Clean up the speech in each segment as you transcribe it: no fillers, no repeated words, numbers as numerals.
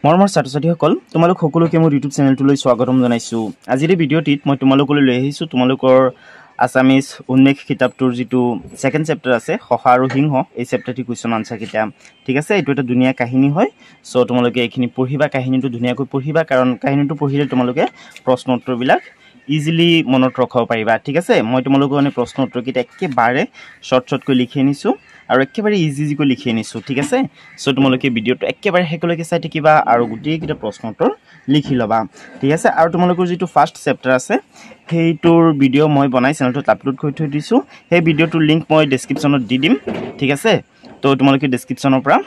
মৰমৰ ছাত্ৰ-ছাত্ৰীসকল তোমালোক সকলোকে মোৰ ইউটিউব চেনেলটোলৈ স্বাগতম জনাইছো। আজিৰ এই ভিডিঅ'টিত মই তোমালোকলৈ লৈ আহিছো তোমালোকৰ আসামিজ উন্মেষ কিতাপটোৰ যেটো সেকেন্ড চেপ্টাৰ আছে হহা আৰু সিংহ এই চেপ্টাৰটি কোৱেশ্চন আনসাৰ কিটা ঠিক আছে। এটো এটা দুনিয়া কাহিনী হয়, সো তোমালোকে এখিনি পঢ়িবা, কাহিনীটো ধুনিয়াকৈ পঢ়িবা, কাৰণ কাহিনীটো পঢ়িলে তোমালোকে প্ৰশ্ন উত্তৰবিলাক ইজিলি মনত ৰখাব পাৰিবা ঠিক আছে। মই তোমালোকৰ মানে প্ৰশ্ন উত্তৰ কিটা একেবাৰে শৰ্টকৈ লিখি আনিছো আৰু একেবাৰে ইজিকৈ লিখি আনিছো ঠিক আছে। সো তোমালোকে ভিডিঅ'টো একেবাৰে হেকলৈকে চাই থাকিবা আৰু গোটেই কিটা প্ৰশ্ন উত্তৰ লিখি লবা ঠিক আছে। আৰু তোমালোকৰ যেটো ফাৰ্স্ট চেপ্টাৰ আছে সেইটোৰ ভিডিঅ' মই বনাই চেনেলটোত আপলোড কৰি থৈ দিছো, সেই ভিডিঅ'টোৰ লিংক মই ডেসক্ৰিপচনত দি দিম ঠিক আছে। তো তোমালোকে ডেসক্ৰিপচনৰ পৰা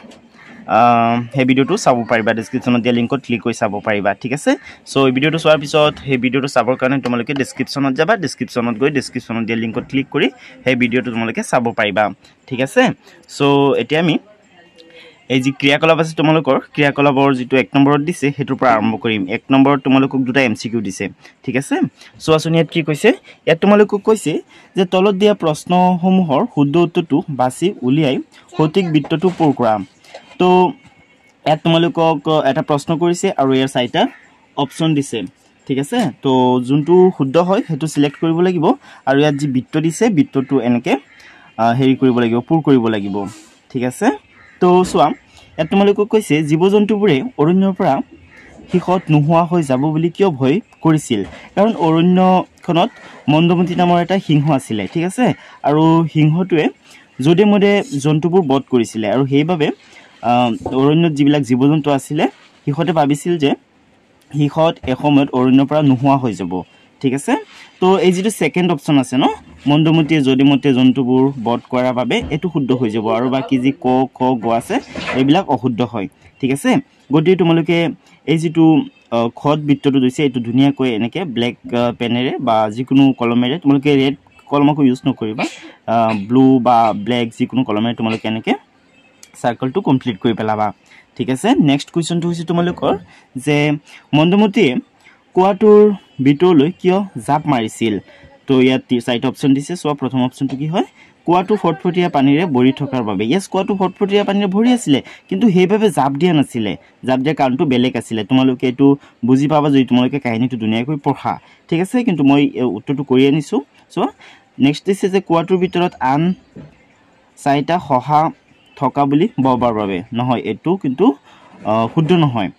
সেই ভিডিঅ'টো চাব পাৰিবা, ডেসক্ৰিপচনত দিয়া লিংকত ক্লিক কৰি চাব পাৰিবা ঠিক আছে। সো এই ভিডিঅ'টো চোৱাৰ পিছত সেই ভিডিঅ'টো চাবৰ কাৰণে তোমালোকে ডেসক্ৰিপচনত যাবা, ডেসক্ৰিপচনত গৈ ডেসক্ৰিপচনত দিয়া লিংকত ক্লিক কৰি সেই ভিডিঅ'টো তোমালোকে চাব পাৰিবা ঠিক আছে। সো এতিয়া আমি এই যে ক্ৰিয়াকলাপ আছে তোমালোকৰ ক্ৰিয়াকলাপৰ যেটো 1 নম্বৰত দিছে হেতুৰ পৰা আৰম্ভ কৰিম। 1 নম্বৰত তোমালোকক দুটা এমসিকিউ দিছে ঠিক আছে। সো আসুনিয়াত কি কৈছে, ইয়াত তোমালোকক কৈছে যে তলত দিয়া প্ৰশ্নসমূহৰ শুদ্ধ উত্তৰটো বাছি উলিয়াই সঠিক বৃত্তটো পূৰ কৰা। তো ইয়াত তোমালোকক এটা প্ৰশ্ন কৰিছে আৰু ইয়াৰ 4টা অপচন দিছে ঠিক আছে। তো যোনটো শুদ্ধ হয় হেতু সিলেক্ট কৰিব লাগিব আৰু ইয়াত যি বৃত্ত দিছে বৃত্তটো এনেকে হেৰি কৰিব লাগিব, পূৰ কৰিব লাগিব ঠিক আছে। তো সোৱা ইয়াত তোমালোকক কৈছে জীৱ-জন্তুবোৰে অৰণ্যৰ পৰা হিখত নোহোৱা হৈ যাব বুলি কিয় ভয় কৰিছিল, কাৰণ অৰণ্যখনত মন্দমতি নামৰ এটা সিংহ আছিল ঠিক আছে। আৰু সিংহটোৱে যদে মদে জন্তুবোৰ বধ কৰিছিল আৰু সেইভাবে অৰণ্যত যিবিলাক জীৱ-জন্তু আছিল হিখতে ভাবিছিল যে হিখত এসময়ত অৰণ্যৰ পৰা নোহোৱা হৈ যাব ঠিক আছে। তো এই যেটো সেকেন্ড অপচন আছে ন, মন্দমতিয়ে যদে মতে জন্তুবোৰ বধ কৰাৰ বাবে এটো শুদ্ধ হৈ যাব আৰু বাকি যি ক খ গ আছে এইবিলাক অশুদ্ধ হয় ঠিক আছে। গতি তোমালোকে এই যেটো খত বৃত্তটো দিছে এটো ধুনিয়াকৈ এনেকে ব্ল্যাক পেনেৰে বা যিকোনো কলমেৰে, তোমালোকে ৰেড কলমক ইউজ নকৰিবা, ব্লু বা ব্ল্যাক যিকোনো কলমেৰে তোমালোকে এনেকে সাৰ্কেলটো কমপ্লিট কৰি পেলাবা ঠিক আছে। নেক্সট কোৱেশ্চনটো হৈছে তোমালোকৰ যে মন্দমতিয়ে কোৱাটোৰ ভিতৰলৈ কিয় জাপ মাৰিছিল। তো ইয়াত 4টা অপচন দিছে। সো প্ৰথম অপচনটো কি হয়, কোৱাটো ফটফটিয়া পানীৰে ভৰি থকাৰ বাবে। ইয়েস, কোৱাটো ফটফটিয়া পানীৰে ভৰি আছিল কিন্তু সেইভাবে জাপ দিয়া নাছিল, জাপ দিয়া কাৰণটো বেলেগ আছিল। তোমালোকে এটো বুজি পাবা যদি তোমালোকে কাহিনীটো ধুনিয়াকৈ পঢ়া ঠিক আছে, কিন্তু মই উত্তৰটো কৰি আনিছো। সো নেক্সট দিছে যে কোৱাটোৰ ভিতৰত আন 4টা হহা থকা বুলি ববাৰ বাবে। নহয়, এটো কিন্তু শুদ্ধ নহয়।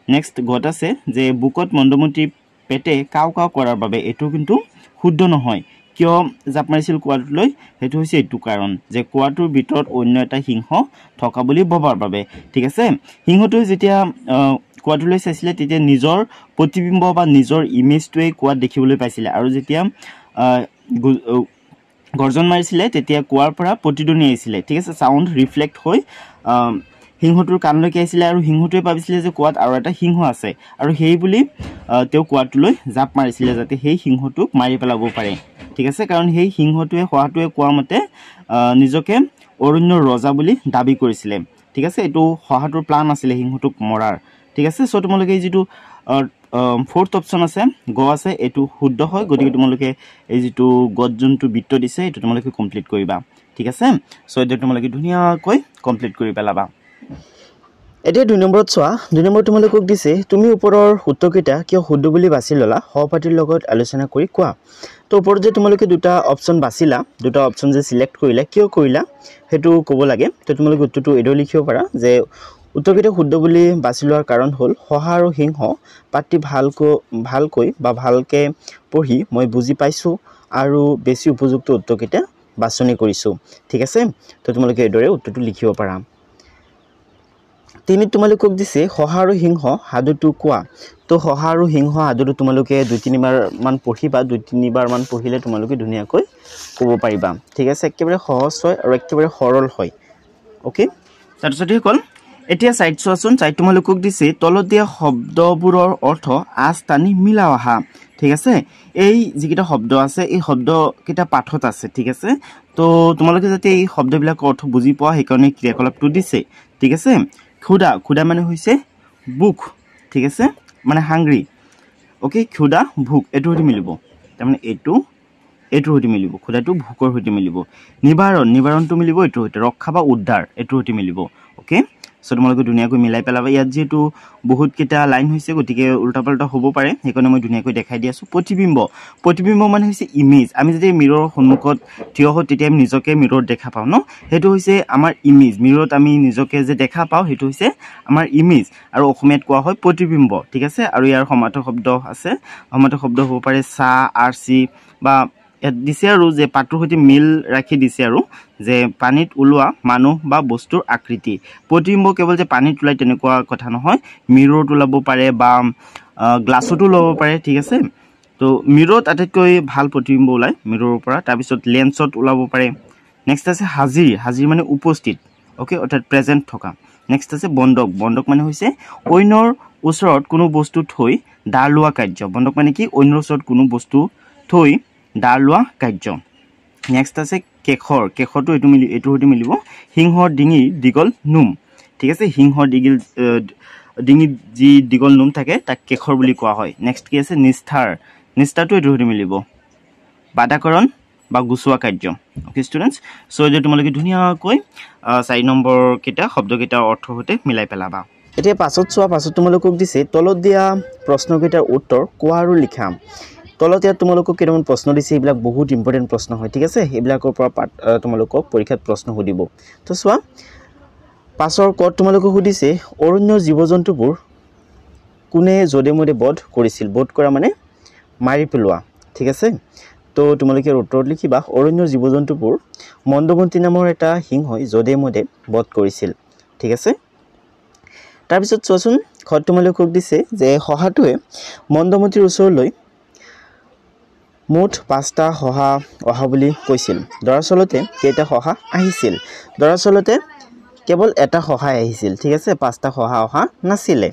নেক্সট গত আছে যে বুকত মন্দমতি পেটে কাও কাও কৰাৰ বাবে। এটো কিন্তু শুদ্ধ নহয়। কিয় জাপ মাৰিছিল কোৱাটোলৈ, হেতু হৈছে এটো কাৰণ যে কোৱাটোৰ ভিতৰত অন্য এটা সিংহ থকা বুলি ববাৰ বাবে ঠিক আছে। সিংহটো যেতিয়া কোৱাটোলৈ চাইছিলে তেতিয়া নিজৰ প্ৰতিবিম্ব বা নিজৰ ইমেজটোৱে কোৱাত দেখিবলৈ পাইছিলে আৰু যেতিয়া গৰ্জন মাৰিছিলে তেতিয়া কোৱাৰ পৰা প্ৰতিধ্বনি আহিছিলে ঠিক আছে। সাউন্ড ৰিফ্লেক্ট হৈ সিংহটোৰ কাণলৈকে আহিছিলে আৰু সিংহটোৱে ভাবিছিলে যে কোৱাত আৰু এটা সিংহ আছে আৰু সেই বুলি তেওঁ কোৱাটোলৈ জাপ মাৰিছিলে যাতে সেই সিংহটোক মাৰি পেলাব পাৰে ঠিক আছে। কাৰণ সেই সিংহটোৱে হহাটোৱে কোৱা মতে নিজকে অৰণ্যৰ ৰজা বুলি দাবী কৰিছিলে ঠিক আছে। এটো হহাটোৰ প্লান আছিল সিংহটোক মৰাৰ ঠিক আছে। সো তোমালোকে এই যেটো ফোর্থ অপশন আছে গ আছে এটো শুদ্ধ হয়। গতিকে তোমালোকে এই যেটো গত যোনটো বৃত্ত দিছে এটো তোমালোকে কমপ্লিট কৰিবা ঠিক আছে। সো এটো তোমালোকে ধুনিয়াকৈ কমপ্লিট কৰি পেলাবা। এতিয়া 2 নম্বৰত চোৱা, 2 নম্বৰত তোমালোকক দিছে তুমি ওপৰৰ উত্তৰকেইটা কিয় শুদ্ধ বুলি বাছি ললা সহপাঠীৰ লগত আলোচনা কৰি কোৱা। তো ওপৰত যে তোমালোকে দুটা অপচন বাছিলা, দুটা অপচন যে সিলেক্ট কৰিলা কিয় কৰিলা হেতু ক'ব লাগে। তো তোমালোকে উত্তৰটো এডো লিখিব পাৰা যে উত্তৰকেইটা শুদ্ধ বুলি বাছি লোৱাৰ কাৰণ হ'ল হহা আৰু সিংহ পাতি ভালকৈ বা ভালকে পঢ়ি মই বুজি পাইছো আৰু বেছি উপযুক্ত উত্তৰকেইটা বাছনি কৰিছো ঠিক আছে। তো তোমালোকে এডৰে উত্তৰটো লিখিব পাৰা। 3 তোমালোকক দিছে হহা আৰু সিংহ সাধুটো কোৱা। তো হহা আৰু সিংহ সাধুটো তোমালোকে 2-3 বাৰ মান পঢ়িবা, 2-3 বাৰ মান পঢ়িলে তোমালোকে ধুনিয়াকৈ ক'ব পাৰিবা ঠিক আছে। একেবাৰে সহজ হয় আৰু একেবাৰে সৰল হয় ওকে। ছাত্ৰ-ছাত্ৰীসকল এতিয়া সাইড চোৱাচোন। সাইড তোমালোকক দিছে তলত দিয়া শব্দবোৰৰ অৰ্থ আজ টানি মিলাও আহা ঠিক আছে। এই যিকেইটা শব্দ আছে এই শব্দকেইটা পাঠত আছে ঠিক আছে। তো তোমালোকে যাতে এই শব্দবিলাকৰ অৰ্থ বুজি পোৱা সেইকাৰণে ক্ৰিয়াকলাপটো দিছে ঠিক আছে। ক্ষুধা, ক্ষুধা মানে হৈছে ভোক ঠিক আছে, মানে হাংগ্ৰি ওকে। ক্ষুধা ভোক এটো হতে মিলিব, তাৰ মানে এটোৰ হতে মিলিব, ক্ষুধাটো ভোকৰ হতে মিলিব। নিবাৰণ, নিবাৰণটো মিলিব এটোৰ হতে, ৰক্ষা বা উদ্ধাৰ এটোৰ হতে মিলিব ওকে। সো তোমালোকে ধুনীয়াকৈ মিলাই পেলাবা ইয়াত যেহেতু বহুত কেইটা লাইন হৈছে গতিকে উল্টা পাল্টা হ'ব পাৰে সেইকাৰণে মই ধুনীয়াকৈ দেখাই দি আছোঁ প্ৰতিবিম্ব মানে হৈছে ইমেজ আমি যদি মিৰৰ সন্মুখত থিয় হওঁ তেতিয়া আমি নিজকে মিৰত দেখা পাওঁ ন সেইটো হৈছে আমাৰ ইমেজ মিৰত আমি নিজকে যে দেখা পাওঁ সেইটো হৈছে আমাৰ ইমেজ আৰু অসমীয়াত কোৱা হয় প্ৰতিবিম্ব ঠিক আছে আৰু ইয়াৰ সমাৰ্থক শব্দ আছে সমাৰ্থক শব্দ হ'ব পাৰে সা আৰচি বা দিছে আৰু যে পাত্ৰৰ সৈতে মিল ৰাখি দিছে আৰু যে পানীত ওলোৱা মানুহ বা বস্তুৰ আকৃতি প্ৰতিবিম্ব কেৱল যে পানীত ওলাই তেনেকুৱা কথা নহয় মিৰত ওলাব পাৰে বা গ্লাছতো ল'ব পাৰে ঠিক আছে তো মিৰত আটাইতকৈ ভাল প্ৰতিবিম্ব ওলায় মিৰৰ পৰা তাৰপিছত লেন্সত ওলাব পাৰে নেক্সট আছে হাজিৰ মানে উপস্থিত ওকে অৰ্থাৎ প্ৰেজেন্ট থকা নেক্সট আছে বন্ধক মানে হৈছে অন্যৰ ওচৰত কোনো বস্তু থৈ দাৰ লোৱা কাৰ্য বন্ধক মানে কি অন্যৰ ওচৰত কোনো বস্তু থৈ দাৰ লোৱা কাৰ্য নেক্সট আছে কেশৰটো এইটো সৈতে মিলিব সিংহৰ ডিঙিৰ দীঘল নোম ঠিক আছে সিংহৰ ডিঙিত যি দীঘল নোম থাকে তাক কেশৰ বুলি কোৱা হয় নেক্সট কি আছে নিষ্ঠাৰটো এইটো সৈতে মিলিব বাধাকৰণ বা গুচোৱা কাৰ্য ওকে ষ্টুডেণ্টছ সো এতিয়া তোমালোকে ধুনীয়াকৈ 4 নম্বৰ কেইটা শব্দকেইটাৰ অৰ্থৰ সৈতে মিলাই পেলাবা এতিয়া পাছত তোমালোকক দিছে তলত দিয়া প্ৰশ্নকেইটাৰ উত্তৰ কোৱা আৰু লিখা তলত ইয়াত তোমালোকক কেইটামান প্ৰশ্ন দিছে এইবিলাক বহুত ইম্পৰ্টেণ্ট প্ৰশ্ন হয় ঠিক আছে এইবিলাকৰ পৰা তোমালোকক পৰীক্ষাত প্ৰশ্ন সুধিব তো চোৱা পাছৰ কত তোমালোকক সুধিছে অৰণ্যৰ জীৱ-জন্তুবোৰ কোনে যদে মদে বধ কৰিছিল বধ কৰা মানে মাৰি পেলোৱা ঠিক আছে তো তোমালোকে উত্তৰত লিখিবা অৰণ্যৰ জীৱ-জন্তুবোৰ মন্দমন্তী নামৰ এটা সিংহই যদে মদে বধ কৰিছিল ঠিক আছে তাৰপিছত চোৱাচোন খত তোমালোকক দিছে যে শহাটোৱে মন্দমন্তীৰ ওচৰলৈ মুঠ 5টা শহা অহা বুলি কৈছিল দৰাচলতে কেইটা শহা আহিছিল দৰাচলতে কেৱল এটা শহাই আহিছিল ঠিক আছে 5টা শহা অহা নাছিলে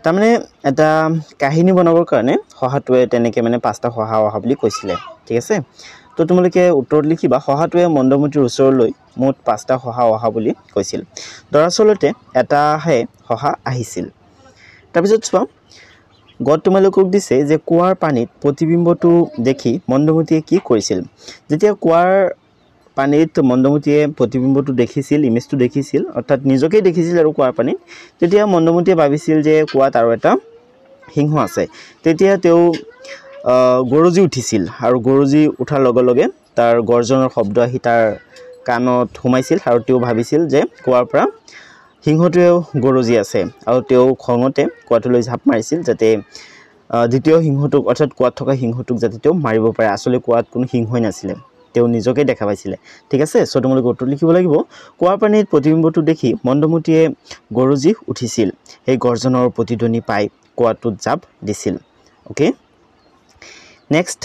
তাৰমানে এটা কাহিনী বনাবৰ কাৰণে শহাটোৱে তেনেকে মানে 5টা শহা অহা বুলি কৈছিলে ঠিক আছে তো তোমালোকে উত্তৰত লিখিবা শহাটোৱে মন্দমন্তীৰ ওচৰলৈ মুঠ 5টা শহা অহা বুলি কৈছিল দৰাচলতে এটাহে শহা আহিছিল তাৰপিছত চোৱা গত তোমালোকক দিছে যে কুৱাৰ পানীত প্ৰতিবিম্বটো দেখি মন্দমতীয়ে কি কৰিছিল যেতিয়া কুৱাৰ পানীত মন্দমতীয়ে প্ৰতিবিম্বটো দেখিছিল ইমেজটো দেখিছিল অৰ্থাৎ নিজকে দেখিছিল আৰু কুৱাৰ পানীত তেতিয়া মন্দমতীয়ে ভাবিছিল যে কুৱাত আৰু এটা সিংহ আছে তেতিয়া তেওঁ গৰজি উঠিছিল আৰু গৰজি উঠাৰ লগে লগে তাৰ গৰ্জনৰ শব্দ আহি তাৰ কাণত সোমাইছিল আৰু তেওঁ ভাবিছিল যে কুৱাৰ পৰা সিংহটোৱেও গৰজি আছে আৰু তেওঁ খঙতে কুৱাটোলৈ ঝাপ মাৰিছিল যাতে দ্বিতীয় সিংহটোক অৰ্থাৎ কুৱাত থকা সিংহটোক যাতে তেওঁ মাৰিব পাৰে আসলে কুৱাত কোনো সিংহই নাছিলে তেওঁ নিজকে দেখা পাইছিলে ঠিক আছে সো তোমালোকে উত্তৰ লিখিব লাগিব কুৱাৰ পানীত প্ৰতিবিম্বটো দেখি মন্দমতীয়ে গৰজি উঠিছিল এই গৰ্জনৰ প্ৰতিধ্বনি পাই কুৱাটোত জাপ দিছিল ওকে নেক্সট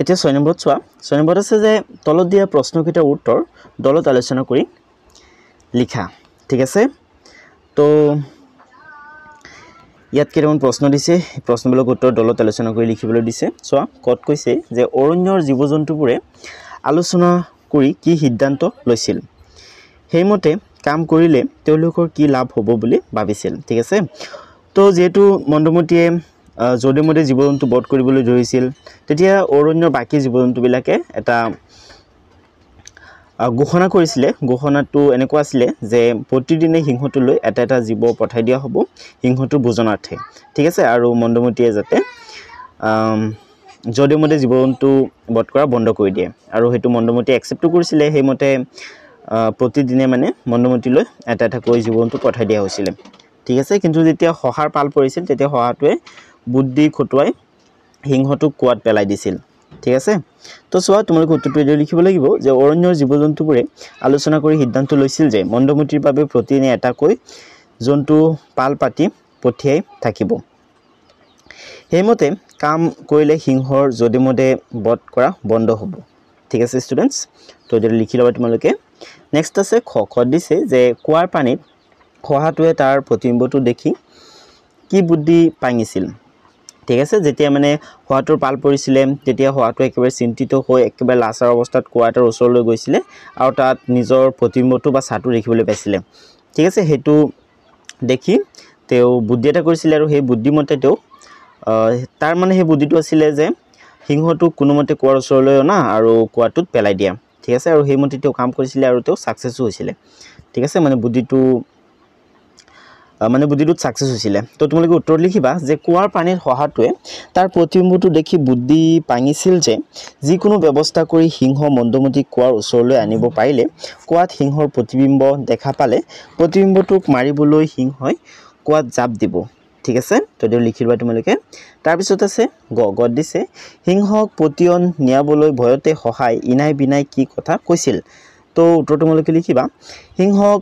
এতিয়া 6 নম্বৰত চোৱা 6 নম্বৰত আছে যে তলত দিয়া প্ৰশ্নকেইটাৰ উত্তৰ দলত আলোচনা কৰি লিখা ঠিক আছে তো ইয়াত কেইটামান প্ৰশ্ন দিছে প্ৰশ্নবিলাক উত্তৰ দলত আলোচনা কৰি লিখিবলৈ দিছে চোৱা কত কৈছে যে অৰণ্যৰ জীৱ-জন্তুবোৰে আলোচনা কৰি কি সিদ্ধান্ত লৈছিল সেইমতে কাম কৰিলে তেওঁলোকৰ কি লাভ হ'ব বুলি ভাবিছিল ঠিক আছে তো যেহেতু মন্দমতীয়ে যদে মদে জীৱ-জন্তু বধ কৰিবলৈ ধৰিছিল তেতিয়া অৰণ্যৰ বাকি জীৱ-জন্তুবিলাকে এটা ঘোষণা কৰিছিলে ঘোষণাটো এনেকুৱা আছিল যে প্ৰতিদিনে সিংহটোলৈ এটা জীৱ পঠাই দিয়া হ'ব সিংহটো ভোজনাৰ্থে ঠিক আছে আৰু মন্দমতীয়ে যাতে যদে মদে জীৱ-জন্তু বধ কৰা বন্ধ কৰি দিয়ে আৰু হেতু মন্দমতীয়ে একচেপ্ট কৰিছিলে সেইমতে প্ৰতিদিনে মানে মন্দমতীলৈ এটা কৈ জীৱ-জন্তু পঠাই দিয়া হৈছিল ঠিক আছে কিন্তু যেতিয়া শহাৰ পাল পৰিছিল তেতিয়া শহাটোৱে বুদ্ধি খটুৱাই সিংহটোক কুৱাত পেলাই দিছিল ঠিক আছে তো চোৱা তোমালোকে উত্তৰটো লিখিব লাগিব যে অৰণ্যৰ জীৱ-জন্তুবোৰে আলোচনা কৰি সিদ্ধান্ত লৈছিল যে মন্দমতীৰ বাবে প্ৰতিদিনে এটাকৈ জন্তু পাল পাতি পঠিয়াই থাকিব সেইমতে কাম কৰিলে সিংহৰ যদে মদে বধ কৰা বন্ধ হ'ব ঠিক আছে ষ্টুডেন্টস তো যদি লিখি লবা তোমালোকে নেক্সট আছে খ দিছে যে কুৱাৰ পানীত শহাটোৱে তাৰ প্ৰতিবিম্বটো দেখি কি বুদ্ধি পাঙিছিল ঠিক আছে যেতিয়া মানে শহাটোৰ পাল পৰিছিলে তেতিয়া শহাটো একেবাৰে চিন্তিত হৈ একেবাৰে লাচাৰ অৱস্থাত কুৱাটোৰ ওচৰলৈ গৈছিলে আৰু তাত নিজৰ প্ৰতিবিম্বটো বা ছাটো দেখিবলৈ পাইছিলে ঠিক আছে হেতু দেখি তেওঁ বুদ্ধি এটা কৰিছিল আৰু সেই বুদ্ধিমতে তেওঁ তাৰ মানে সেই বুদ্ধিটো আছিল যে সিংহটো কোনোমতে কুৱাৰ ওচৰলৈ অনা আৰু কুৱাটোত পেলাই দিয়া ঠিক আছে আৰু সেইমতে তেওঁ কাম কৰিছিলে আৰু তেওঁ সাকসেসও হৈছিলে ঠিক আছে মানে বুদ্ধিটোত সাকসেস হৈছিলে তো তোমালোকে উত্তৰ লিখিবা যে কুৱাৰ পানীৰ সহাটোৱে তাৰ প্ৰতিবিম্বটো দেখি বুদ্ধি পাঙিছিল যে যিকোনো ব্যৱস্থা কৰি সিংহ মন্দমতিক কুৱাৰ ওচৰলৈ আনিব পাৰিলে কুৱাত সিংহৰ প্ৰতিবিম্ব দেখা পালে প্ৰতিবিম্বটোক মাৰিবলৈ সিংহই কুৱাত জাপ দিব ঠিক আছে তো দেউ লিখিবা তোমালোকে তাৰ পিছত আছে গদ দিছে সিংহক পতিয়ন নিয়াবলৈ ভয়তে সহায় ইনাই বিনাই কি কথা কৈছিল তো উত্তৰ তোমালোকে লিখিবা সিংহক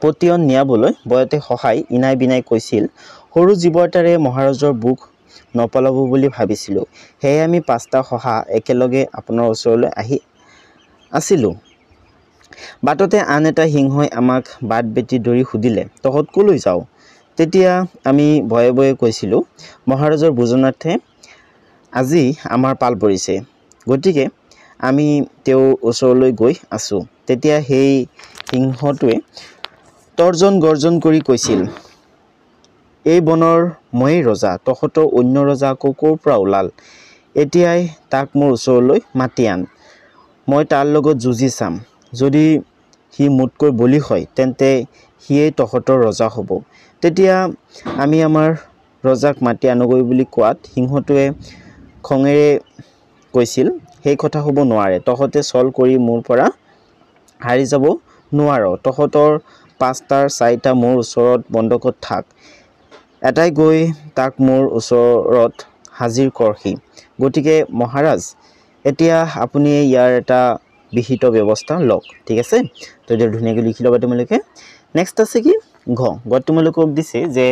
পতিয়ন নিয়াবলৈ ভয়তে সহায় ইনাই বিনাই কৈছিল সৰু জীৱটাৰে মহাৰাজৰ বুক নপলাব বুলি ভাবিছিলো হেই আমি পাঁচটা সহা একেলগে আপোনাৰ ওচৰলৈ আহি আছিলো বাটতে আন এটা সিংহই আমাক বাট বেটি ধৰি সুধিলে তহত কলৈ যাও তেতিয়া আমি ভয়ে ভয়ে কৈছিলো মহাৰাজৰ ভোজনাৰ্থে আজি আমাৰ পাল পৰিছে গতিকে আমি তেওঁৰ ওচৰলৈ গৈ আছো তেতিয়া সেই সিংহটোৱে তৰ্জন গৰ্জন কৰি কৈছিল এই বনৰ মই ৰজা তহতৰ অন্য ৰজা ক'ৰ পৰা ওলাল এতিয়াই তাক মোৰ ওচৰলৈ মাতি আন মই তাৰ লগত যুঁজি চাম যদি সি মুতকৈ বলি হয় তেন্তে সিয়েই তহতৰ ৰজা হ'ব তেতিয়া আমি আমাৰ ৰজাক মাতি আনগৈ বুলি কোৱাত সিংহটোৱে খঙেৰে কৈছিল সেই কথা হ'ব নোৱাৰে তহতে চল কৰি মোৰ পৰা হাৰি যাব নোৱাৰ তহতৰ পাঁচটাৰ চাৰিটা মোৰ ওচৰত বন্ধকত থাক এটাই গৈ তাক মোৰ ওচৰত হাজিৰ কৰহি গতিকে মহাৰাজ এতিয়া আপুনি ইয়াৰ এটা বিহিত ব্যৱস্থা লওক ঠিক আছে তো এতিয়া ধুনীয়াকৈ লিখি ল'বা তোমালোকে নেক্সট আছে কি গত তোমালোকক দিছে যে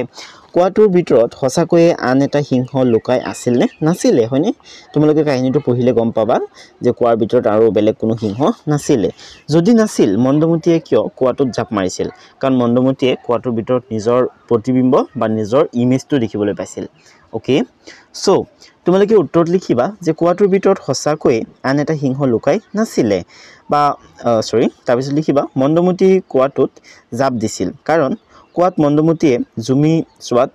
কুৱাটোৰ ভিতৰত সঁচাকৈয়ে আন এটা সিংহ লুকাই আছিল নে নাছিলে হয়নে তোমালোকে কাহিনীটো পঢ়িলে গম পাবা যে কুৱাৰ ভিতৰত আৰু বেলেগ কোনো সিংহ নাছিলে যদি নাছিল মন্দমতিয়ে কিয় কুৱাটোত জাপ মাৰিছিল কাৰণ মন্দমতিয়ে কুৱাটোৰ ভিতৰত নিজৰ প্ৰতিবিম্ব বা নিজৰ ইমেজটো দেখিবলৈ পাইছিল ওকে সো তোমালোকে উত্তৰত লিখিবা যে কুৱাটোৰ ভিতৰত সঁচাকৈয়ে আন এটা সিংহ লুকাই নাছিলে বা তাৰপিছত লিখিবা মন্দমতি কুৱাটোত জাপ দিছিল কাৰণ কুৱাত মন্দমতিয়ে জুমি চোৱাত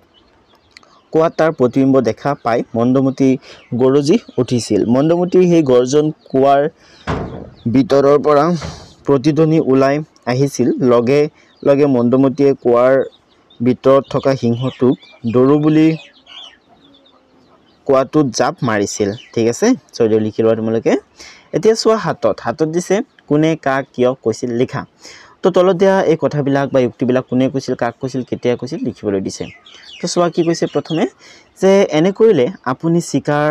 কুৱাত তাৰ প্ৰতিবিম্ব দেখা পাই মন্দমতি গৰজি উঠিছিল মন্দমতিৰ সেই গৰ্জন কুৱাৰ ভিতৰৰ পৰা প্ৰতিধ্বনি ওলাই আহিছিল লগে লগে মন্দমতিয়ে কুৱাৰ ভিতৰত থকা সিংহটোক দৰু বুলি কুৱাটোত জাপ মাৰিছিল ঠিক আছে চৈদ্য লিখি লোৱা তোমালোকে এতিয়া চোৱা হাতত দিছে কোনে কাক কিয় কৈছিল লিখা তো তলত দিয়া এই কথাবিলাক বা যুক্তিবিলাক কোনে কৈছিল কাক কৈছিল কেতিয়া কৈছিল লিখিবলৈ দিছে তো চোৱা কি কৈছে প্ৰথমে যে এনে কৰিলে আপুনি শিকাৰ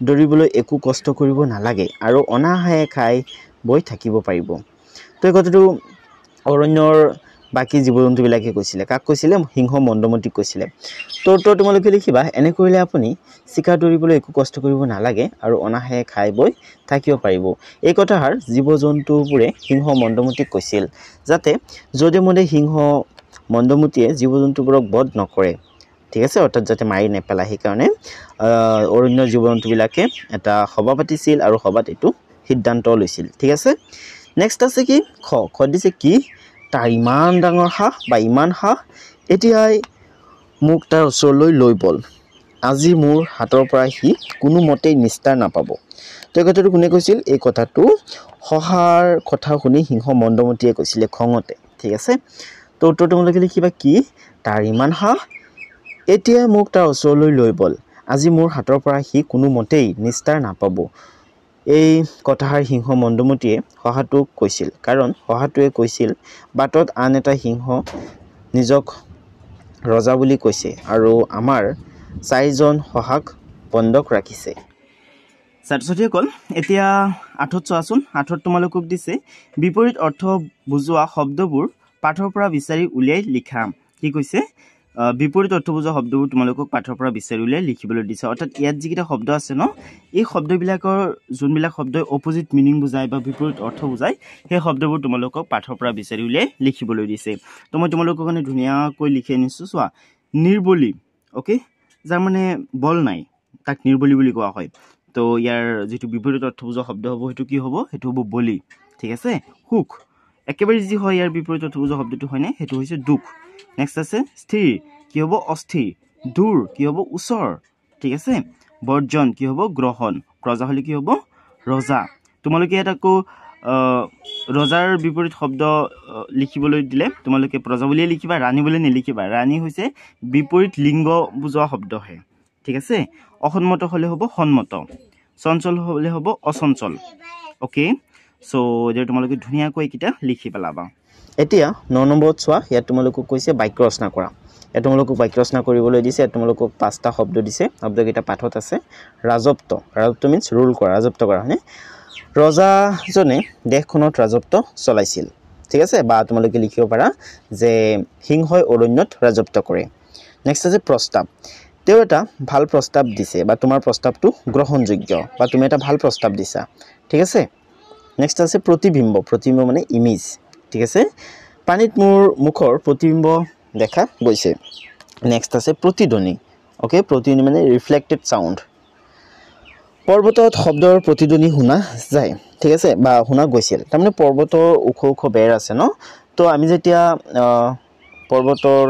দৌৰিবলৈ একো কষ্ট কৰিব নালাগে আৰু অনাহাৰে খাই বৈ থাকিব পাৰিব তো এই কথাটো অৰণ্যৰ বাকি জীৱ-জন্তুবিলাকে কৈছিলে কাক কৈছিলে সিংহ মন্দমতিক কৈছিলে তো তোমালোকে লিখিবা এনে কৰিলে আপুনি শিকাৰ দৌৰিবলৈ একো কষ্ট কৰিব নালাগে আৰু অনাহাৰে খাই বৈ থাকিব পাৰিব এই কথাৰ জীৱ-জন্তুবোৰে সিংহ মন্দমতিক কৈছিল যাতে যদে মদে সিংহ মন্দমতিয়ে জীৱ-জন্তুবোৰক বধ নকৰে ঠিক আছে অৰ্থাৎ যাতে মাৰি নেপেলায় সেইকাৰণে অৰণ্যৰ জীৱ-জন্তুবিলাকে এটা সভা পাতিছিল আৰু সভাত এইটো সিদ্ধান্ত লৈছিল ঠিক আছে নেক্সট আছে কি খ দিছে কি তাৰ ইমান ডাঙৰ হাঁহ বা ইমান হাঁহ এতিয়াই মোক তাৰ ওচৰলৈ লৈ বল আজি মোৰ হাতৰ পৰা সি কোনো মতেই নিস্তাৰ নাপাব তো এই কথাটো কোনে কৈছিল এই কথাটো সহাৰ কথা শুনি সিংহ মন্দমতিয়ে কৈছিলে খঙতে ঠিক আছে তো উত্তৰ তোমালোকে লিখিবা কি তাৰ ইমান হাঁহ এতিয়া মোক তাৰ ওচৰলৈ লৈ বল আজি মোৰ হাতৰ পৰা সি কোনো মতেই নিস্তাৰ নাপাব এই কথাৰ সিংহ মন্দমতিয়ে সহাটোক কৈছিল কাৰণ সহাটোৱে কৈছিল বাটত আন এটা সিংহ নিজক ৰজা বুলি কৈছে আৰু আমাৰ চাৰিজন সহাক বন্ধক ৰাখিছে ছাত্ৰ-ছাত্ৰীসকল এতিয়া আঠত চোৱাচোন আঠত তোমালোকক দিছে বিপৰীত অৰ্থ বুজোৱা শব্দবোৰ পাঠৰ পৰা বিচাৰি উলিয়াই লিখা কি কৈছে বিপৰীত অৰ্থ বুজোৱা শব্দবোৰ তোমালোকক পাঠৰ পৰা বিচাৰি উলিয়াই লিখিবলৈ দিছে অৰ্থাৎ ইয়াত যিকেইটা শব্দ আছে ন এই শব্দবিলাকৰ যোনবিলাক শব্দই অপোজিট মিনিং বুজায় বা বিপৰীত অৰ্থ বুজায় সেই শব্দবোৰ তোমালোকক পাঠৰ পৰা বিচাৰি উলিয়াই লিখিবলৈ দিছে তো মই তোমালোকৰ কাৰণে ধুনীয়াকৈ লিখি আনিছোঁ চোৱা নিৰ্বলী অ'কে যাৰ মানে বল নাই তাক নিৰ্বলী বুলি কোৱা হয় তো ইয়াৰ যিটো বিপৰীত অৰ্থ বুজোৱা শব্দ হ'ব সেইটো কি হ'ব সেইটো হ'ব বলি ঠিক আছে সুখ একেবাৰে যি হয় ইয়াৰ বিপৰীত অৰ্থ বুজোৱা শব্দটো হয়নে সেইটো হৈছে দুখ নেক্সট আছে স্থিৰ কি হ'ব অস্থিৰ দূৰ কি হ'ব ওচৰ ঠিক আছে বৰ্জন কি হ'ব গ্ৰহণ প্ৰজা হ'লে কি হ'ব ৰজা তোমালোকে ইয়াত আকৌ ৰজাৰ বিপৰীত শব্দ লিখিবলৈ দিলে তোমালোকে প্ৰজা বুলিয়ে লিখিবা, ৰাণী বুলি নিলিখিবা। ৰাণী হৈছে বিপৰীত লিংগ বুজোৱা শব্দহে, ঠিক আছে। অসন্মত হ'লে হ'ব সন্মত, চঞ্চল হ'লে হ'ব অচঞ্চল। অ'কে, চ' এতিয়া তোমালোকে ধুনীয়াকৈ এইকেইটা লিখি পেলাবা। এতিয়া 9 নম্বৰত চোৱা, ইয়াত তোমালোকক কৈছে বাক্য ৰচনা কৰা। ইয়াত তোমালোকক বাক্য ৰচনা কৰিবলৈ দিছে। ইয়াত তোমালোকক 5টা শব্দ দিছে। শব্দকেইটা পাঠত আছে। ৰাজত্ব, ৰাজত্ব মিনছ ৰুল কৰা, ৰাজত্ব কৰা, হয়নে? ৰজাজনে দেশখনত ৰাজত্ব চলাইছিল, ঠিক আছে। বা তোমালোকে লিখিব পাৰা যে সিংহই অৰণ্যত ৰাজত্ব কৰে। নেক্সট আছে প্ৰস্তাৱ। তেওঁ এটা ভাল প্ৰস্তাৱ দিছে বা তোমাৰ প্ৰস্তাৱটো গ্ৰহণযোগ্য বা তুমি এটা ভাল প্ৰস্তাৱ দিছা, ঠিক আছে। নেক্সট আছে প্ৰতিবিম্ব। প্ৰতিবিম্ব মানে ইমেজ, ঠিক আছে। পানীত মোৰ মুখৰ প্ৰতিবিম্ব দেখা গৈছে। নেক্সট আছে প্ৰতিধ্বনি। অ'কে, প্ৰতিধ্বনি মানে ৰিফ্লেক্টেড চাউণ্ড। পৰ্বতত শব্দৰ প্ৰতিধ্বনি শুনা যায়, ঠিক আছে, বা শুনা গৈছিল। তাৰমানে পৰ্বতৰ ওখ ওখ বেৰ আছে ন, তো আমি যেতিয়া পৰ্বতৰ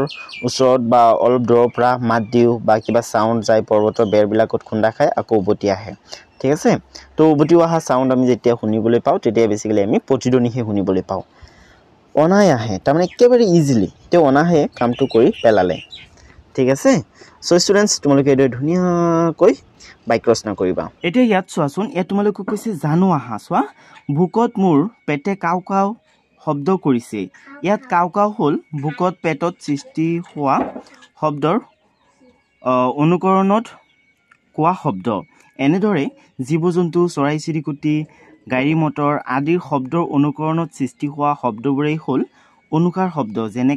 ওচৰত বা অলপ দূৰৰ পৰা মাত দিওঁ বা কিবা চাউণ্ড যায় পৰ্বতৰ বেৰবিলাকত খুন্দা খাই আকৌ উভতি আহে, ঠিক আছে। তো উভতি অহা চাউণ্ড আমি যেতিয়া শুনিবলৈ পাওঁ তেতিয়া বেছিকেলি আমি প্ৰতিধ্বনিহে শুনিবলৈ পাওঁ। অনায়াসে তাৰমানে একেবাৰে ইজিলি তেওঁ অনায়াসে কামটো কৰি পেলালে, ঠিক আছে। চ' ষ্টুডেণ্টছ, তোমালোকে এইদৰে ধুনীয়াকৈ বাক্য ৰচনা কৰিবা। এতিয়া ইয়াত চোৱাচোন, ইয়াত তোমালোকক কৈছে জানো আহা। চোৱা, ভোকত মোৰ পেটে কাও কাও শব্দ কৰিছে। ইয়াত কাও কাও হ'ল ভোকত পেটত সৃষ্টি হোৱা শব্দৰ অনুকৰণত কোৱা শব্দ। এনেদৰে জীৱ জন্তু, চৰাই চিৰিকটি, গাড়ী মটৰ আদিৰ শব্দৰ অনুকৰণত সৃষ্টি হোৱা শব্দবোৰেই হ'ল অনুকাৰ শব্দ, যেনে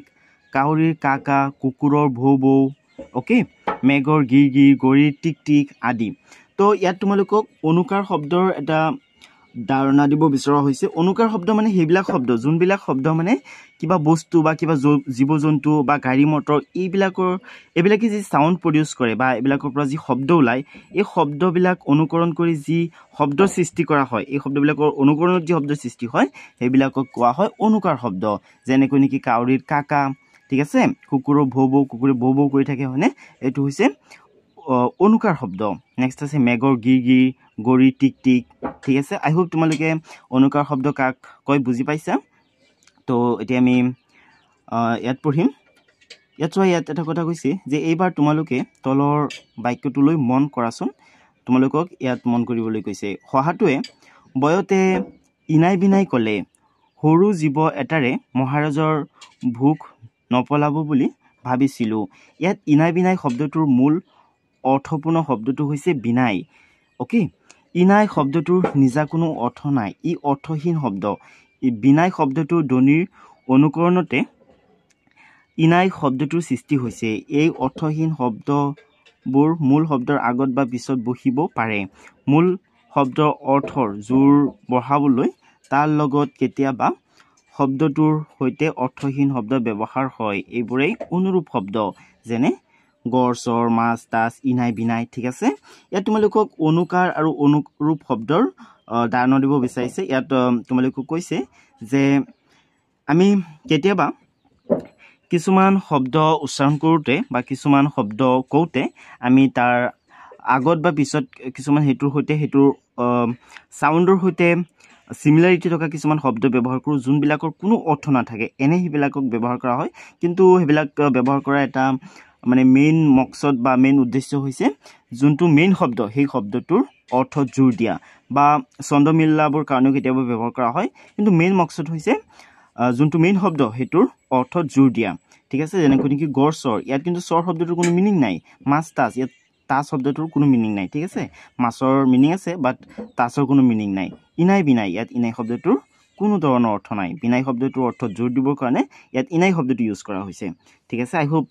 কাউৰীৰ কা কা, কুকুৰৰ ভৌ ভৌ, অ'কে, মেঘৰ গিৰ গিৰ, গৰুৰ টিক টিক আদি। তো ইয়াত তোমালোকক অনুকাৰ শব্দৰ এটা ধাৰণা দিব বিচৰা হৈছে। অনুকাৰ শব্দ মানে সেইবিলাক শব্দ, যোনবিলাক শব্দ মানে কিবা বস্তু বা কিবা জীৱ জন্তু বা গাড়ী মটৰ এইবিলাকে যি চাউণ্ড প্ৰডিউচ কৰে বা এইবিলাকৰ পৰা যি শব্দ ওলায়, এই শব্দবিলাক অনুকৰণ কৰি যি শব্দৰ সৃষ্টি কৰা হয়, এই শব্দবিলাকৰ অনুকৰণত যি শব্দৰ সৃষ্টি হয় সেইবিলাকক কোৱা হয় অনুকাৰ শব্দ। যেনেকৈ নেকি কাউৰীৰ কা কা, ঠিক আছে, কুকুৰৰ ভৌ ভৌ, কুকুৰে ভৌ ভৌ কৰি থাকে, হয়নে? এইটো হৈছে অনুকাৰ শব্দ। নেক্সট আছে মেঘৰ গিৰ গিৰ, গৰুৰ টিক টিক, ঠিক আছে। আই হোপ তোমালোকে অনুকাৰ শব্দ কাক কয় বুজি পাইছা। তো এতিয়া আমি ইয়াত পঢ়িম। ইয়াত চোৱা, ইয়াত এটা কথা কৈছে যে এইবাৰ তোমালোকে তলৰ বাক্যটোলৈ মন কৰাচোন। তোমালোকক ইয়াত মন কৰিবলৈ কৈছে। শহাটোৱে বয়তে ইনাই বিনাই ক'লে, সৰু জীৱ এটাৰে মহাৰাজৰ ভোক নপলাব বুলি ভাবিছিলোঁ। ইয়াত ইনাই বিনাই শব্দটোৰ মূল অৰ্থপূৰ্ণ শব্দটো হৈছে বিনাই। অ'কে, ইনাই শব্দটোৰ নিজা কোনো অৰ্থ নাই, ই অৰ্থহীন শব্দ। বিনাই শব্দটোৰ ধ্বনিৰ অনুকৰণতে ইনাই শব্দটোৰ সৃষ্টি হৈছে। এই অৰ্থহীন শব্দবোৰ মূল শব্দৰ আগত বা পিছত বহিব পাৰে। মূল শব্দৰ অৰ্থৰ জোৰ বঢ়াবলৈ তাৰ লগত কেতিয়াবা শব্দটোৰ সৈতে অৰ্থহীন শব্দ ব্যৱহাৰ হয়। এইবোৰেই অনুৰূপ শব্দ, যেনে গড় চৰ, মাছ তাছ, ইনাই বিনাই, ঠিক আছে। ইয়াত তোমালোকক অনুকাৰ আৰু অনুৰূপ শব্দৰ ধাৰণা দিব বিচাৰিছে। ইয়াত তোমালোকক কৈছে যে আমি কেতিয়াবা কিছুমান শব্দ উচ্চাৰণ কৰোঁতে বা কিছুমান শব্দ কওঁতে আমি তাৰ আগত বা পিছত কিছুমান সেইটোৰ চাউণ্ডৰ সৈতে চিমিলাৰিটি থকা কিছুমান শব্দ ব্যৱহাৰ কৰোঁ, যোনবিলাকৰ কোনো অৰ্থ নাথাকে। এনে সেইবিলাকক ব্যৱহাৰ কৰা হয়, কিন্তু সেইবিলাক ব্যৱহাৰ কৰা এটা মানে মেইন মকচদ বা মেইন উদ্দেশ্য হৈছে যোনটো মেইন শব্দ সেই শব্দটোৰ অৰ্থত জোৰ দিয়া, বা ছন্দ মিলাবৰ কাৰণেও কেতিয়াবা ব্যৱহাৰ কৰা হয়, কিন্তু মেইন মকচদ হৈছে যোনটো মেইন শব্দ সেইটোৰ অৰ্থত জোৰ দিয়া, ঠিক আছে। যেনেকৈ নেকি গড় চৰ, ইয়াত কিন্তু চৰ শব্দটোৰ কোনো মিনিং নাই। মাছ তাছ, ইয়াত তাছ শব্দটোৰ কোনো মিনিং নাই, ঠিক আছে। মাছৰ মিনিং আছে বাট তাছৰ কোনো মিনিং নাই। ইনাই বিনাই, ইয়াত ইনাই শব্দটোৰ কোনো ধৰণৰ অৰ্থ নাই। বিনাই শব্দটোৰ অৰ্থত জোৰ দিবৰ কাৰণে ইয়াত ইনাই শব্দটো ইউজ কৰা হৈছে, ঠিক আছে। আই হোপ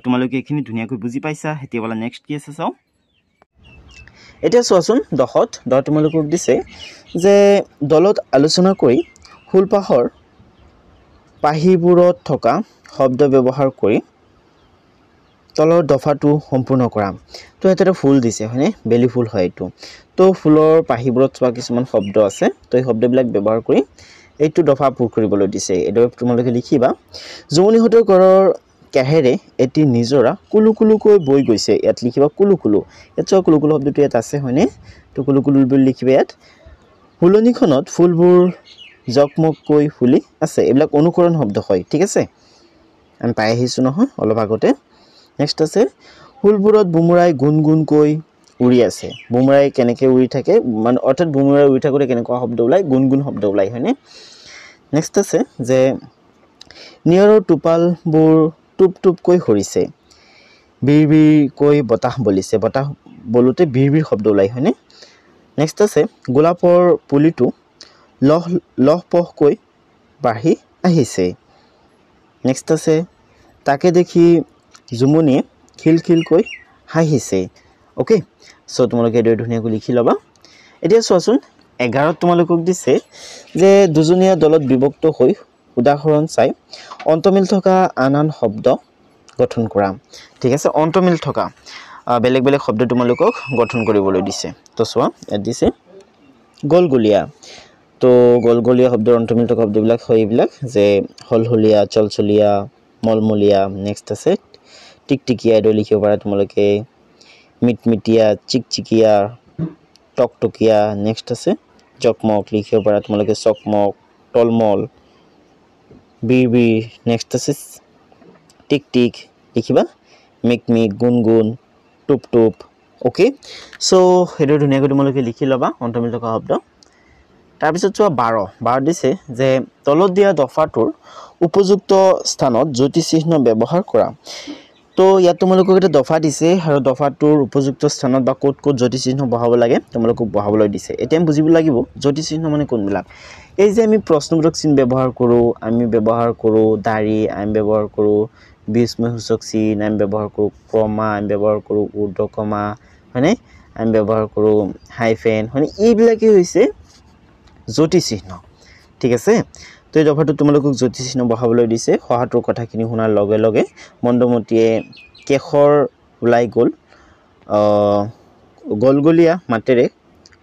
তোমালোকে এইখিনি ধুনীয়াকৈ বুজি পাইছা। এতিয়া নেক্সট কি আছে চাওঁ। এতিয়া চোৱাচোন, দহ তোমালোকক দিছে যে দলত আলোচনা কৰি ফুলপাহৰ পাহিবোৰত থকা শব্দ ব্যৱহাৰ কৰি তলৰ দফাটো সম্পূৰ্ণ কৰা। তো ইয়াত এটা ফুল দিছে, হয়নে? বেলি ফুল হয় এইটো। তো ফুলৰ পাহিবোৰত চোৱা কিছুমান শব্দ আছে, তো এই শব্দবিলাক ব্যৱহাৰ কৰি এইটো দফা পূৰ কৰিবলৈ দিছে। এইদৰে তোমালোকে লিখিবা। জমনিহঁতৰ ঘৰৰ কাষেৰে এটি নিজৰা কুলু কুলুকৈ বৈ গৈছে। ইয়াত লিখিবা কুলু কুলু। ইয়াত চোৱা কুলু কুলু শব্দটো ইয়াত আছে, হয়নে? তো কুলু কুলু বুলি লিখিবা ইয়াত। ফুলনিখনত ফুলবোৰ জকমককৈ ফুলি আছে এইবিলাক অনুকৰণ শব্দ হয় ঠিক আছে আমি পাই আহিছো নহয় অলপ আগতে নেক্সট আছে ফুলবোৰত বুমৰাই গুণগুণকৈ উৰি আছে বুমৰাই কেনেকৈ উৰি থাকে মানে অৰ্থাৎ বুমৰাই উৰি থাকোতে কেনেকুৱা শব্দ ওলাই গুণগুণ শব্দ ওলাই হয়নে নেক্সট আছে যে নিয়ৰৰ টোপালবোৰ টুপ টুপকৈ সৰিছে বিৰ বিৰকৈ বতাহ বলিছে বতাহ বলুতে বিৰ বিৰ শব্দ ওলাই হয়নে নেক্সট আছে গোলাপৰ পুলিটো লহ লহপহকৈ বাঢ়ি আহিছে নেক্সট আছে তাকে দেখি জুমুনিয়ে খিলখিলকৈ হাঁহিছে ওকে সো তোমালোকে এইদৰে ধুনীয়াকৈ লিখি ল'বা এতিয়া চোৱাচোন 11ত তোমালোকক দিছে যে দুজনীয়া দলত বিভক্ত হৈ উদাহৰণ চাই অন্তমিল থকা আন আন শব্দ গঠন কৰা ঠিক আছে অন্তমিল থকা বেলেগ বেলেগ শব্দ তোমালোকক গঠন কৰিবলৈ দিছে তো চোৱা ইয়াত দিছে গলগলিয়া তো গলগলিয়া শব্দৰ অন্তমিল থকা শব্দবিলাক হয় এইবিলাক যে হলহলীয়া চলচলীয়া মলমলীয়া নেক্সট আছে টিকটিকিয়া এইদৰে লিখিব পাৰা তোমালোকে মিটমিটিয়া চিকচিকিয়া টকটকিয়া নেক্সট আছে জকমক লিখিব পাৰা তোমালোকে চকমক টলমল বিৰ নেক্সট আছে টিক লিখিবা মিকমিক গুণগুণ টুপ টুপ ওকে সো সেইটো ধুনীয়াকৈ তোমালোকে লিখি ল'বা অন্তমিল থকা শব্দ তাৰপিছত চোৱা 12 দিছে যে তলত দিয়া দফাটোৰ উপযুক্ত স্থানত জ্যোতি চিহ্ন ব্যৱহাৰ কৰা তো ইয়াত তোমালোকক এটা দফা দিছে আৰু দফাটোৰ উপযুক্ত স্থানত বা ক'ত ক'ত জ্যোতি চিহ্ন বহাব লাগে তোমালোকক বহাবলৈ দিছে এতিয়া আমি বুজিব লাগিব জ্যোতি চিহ্ন মানে কোনবিলাক এই যে আমি প্ৰশ্নবোধক চিহ্ন ব্যৱহাৰ কৰোঁ দাৰি আমি ব্যৱহাৰ কৰোঁ বিস্ময়সূচক চিহ্ন আমি ব্যৱহাৰ কৰোঁ ক্ৰমা আমি ব্যৱহাৰ কৰোঁ ঊৰ্ধ্বকমা হয়নে আমি ব্যৱহাৰ কৰোঁ হাইফেন হয়নে এইবিলাকেই হৈছে জ্যোতি চিহ্ন ঠিক আছে তো এই দফাটো তোমালোকক জ্যোতি চিহ্ন বহাবলৈ দিছে সহাটোৰ কথাখিনি শুনাৰ লগে লগে মন্দমতীয়ে কেশৰ ওলাই গ'ল গলগলীয়া মাতেৰে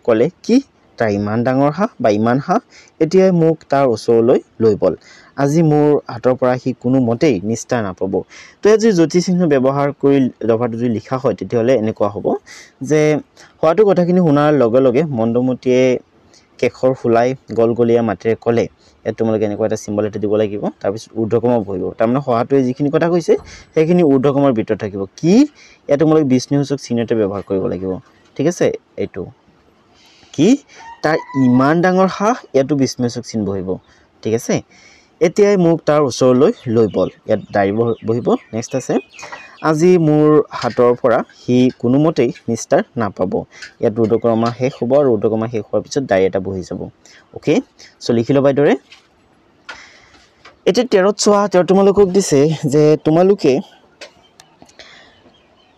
ক'লে কি তাৰ ইমান ডাঙৰ হাঁহ বা ইমান হাঁহ এতিয়াই মোক তাৰ ওচৰলৈ লৈ বল আজি মোৰ হাতৰ পৰা সি কোনো মতেই নিস্তাৰ নাপাব তো আজি জ্যোতি চিহ্ন ব্যৱহাৰ কৰি দফাটো যদি লিখা হয় তেতিয়াহ'লে এনেকুৱা হ'ব যে সহাটোৰ কথাখিনি শুনাৰ লগে লগে মন্দমতীয়ে কেশৰ ফুলাই গলগলীয়া মাতেৰে ক'লে ইয়াত তোমালোকে এনেকুৱা এটা চিম্বল এটা দিব লাগিব তাৰপিছত ঊৰ্ধ্বকমা বহিব তাৰমানে সহাটোৱে যিখিনি কথা কৈছে সেইখিনি ঊৰ্ধ্বকমাৰ ভিতৰত থাকিব কি ইয়াত তোমালোকে বিস্ময়সূচক চিহ্ন এটা ব্যৱহাৰ কৰিব লাগিব ঠিক আছে এইটো কি তাৰ ইমান ডাঙৰ হাঁহ ইয়াতো বিস্ময়সূচক চিহ্ন বহিব ঠিক আছে এতিয়াই মোক তাৰ ওচৰলৈ লৈ বল ইয়াত দাৰি বহিব নেক্সট আছে আজি মোৰ হাতৰ পৰা সি কোনোমতেই নিস্তাৰ নাপাব ইয়াত ঊৰ্ধ্বকমা শেষ হ'ব আৰু ঊৰ্ধ্বকমা শেষ হোৱাৰ পিছত দাৰি এটা বহি যাব ওকে সো লিখি ল'বা এইদৰে এতিয়া 13ত চোৱা তোমালোকক দিছে যে তোমালোকে